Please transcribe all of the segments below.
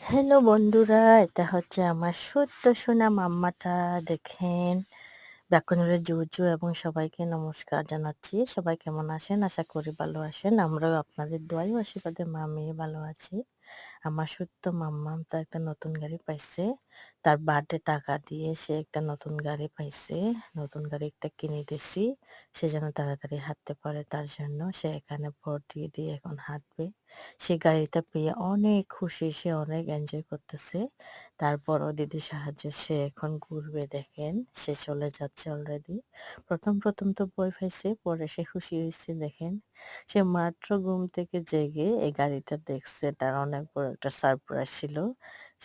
Hello বন্ধুরা, এটা হচ্ছে আমার সদ্য সোনা মাম্মাটা। দেখেন, ব্যাকরণের জুজু এবং সবাইকে নমস্কার জানাচ্ছি। সবাই কেমন আছেন? আশা করি ভালো আছেন। আমরাও আপনাদের দোয়াই ও আশীর্বাদে মা মেয়ে ভালো আছি। আমার সত্য মাম্মাম তো একটা নতুন গাড়ি পাইছে। তার বার্থডে টাকা দিয়ে সে একটা নতুন গাড়ি পাইছে। নতুন গাড়ি একটা কিনে দিছি। সে যেন তাড়াতাড়ি হাঁটতে পারে, তার জন্য সে এখানে ভোট দিয়ে দিয়ে এখন হাঁটবে। সে গাড়িটা পেয়ে অনেক খুশি, সে অনেক এনজয় করতেছে। তারপরও দিদির সাহায্যে সে এখন ঘুরবে। দেখেন, সে চলে যাচ্ছে অলরেডি। প্রথম প্রথম তো ভয় পাইছে, পরে সে খুশি হয়েছে। দেখেন, সে মাত্র ঘুম থেকে জেগে এই গাড়িটা দেখছে, তার অনেক বড় একটা সারপ্রাইজ ছিল।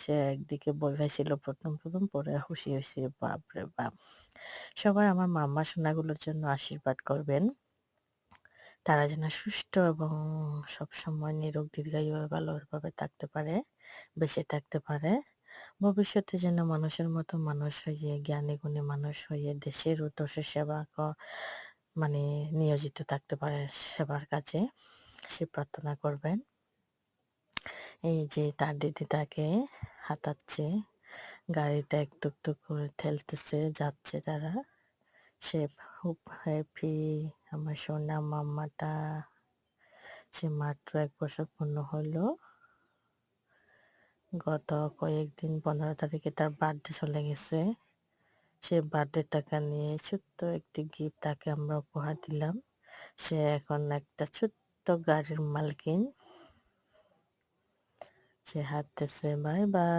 সে একদিকে ভয় পাইছিল প্রথম প্রথম, পরে খুশি হয়েছে। বাপরে বাপ! সবাই আমার মাম্মা সোনাগুলোর জন্য আশীর্বাদ করবেন, তারা যেন সুস্থ এবং সবসময় নিরোগ দীর্ঘায়ু ভালোভাবে থাকতে পারে, বেঁচে থাকতে পারে। ভবিষ্যতে যেন মানুষের মতো মানুষ হয়ে, জ্ঞানী গুণী মানুষ হয়ে দেশের ও দেশের সেবা মানে নিয়োজিত থাকতে পারে সেবার কাজে। সে প্রার্থনা করবেন। এই যে তার দিদি তাকে হাতাচ্ছে, গাড়িটা একটু একটু করে ঠেলতেছে, যাচ্ছে তারা। সে খুব হ্যাপি। আমার সোনা মাম্মাটা, সে মাত্র 1 বছর পূর্ণ হলো। গত কয়েকদিন 15 তারিখে তার বার্থডে চলে গেছে। সে বার্থডে টাকা নিয়ে ছোট্ট একটি গিফট তাকে আমরা উপহার দিলাম। সে এখন একটা ছোট্ট গাড়ির মালকিন। সে হাঁটতেছে। Bye by.